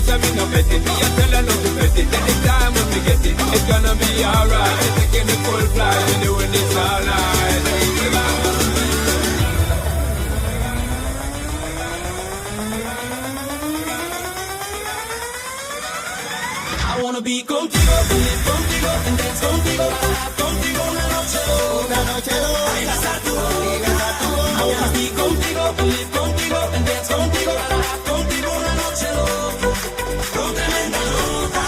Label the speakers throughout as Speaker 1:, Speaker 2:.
Speaker 1: say me no bet it. Me a tell her not to bet it. Anytime when we get it, it's gonna be alright. Taking the full flight, we doing this all night.
Speaker 2: I wanna be contigo, vivir contigo, and dance contigo, bailar contigo una noche baila tú. I wanna be contigo, vivir contigo, and dance contigo, bailar contigo una noche con tremenda nota.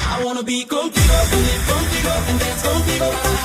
Speaker 2: I wanna be contigo, vivir contigo, and dance contigo.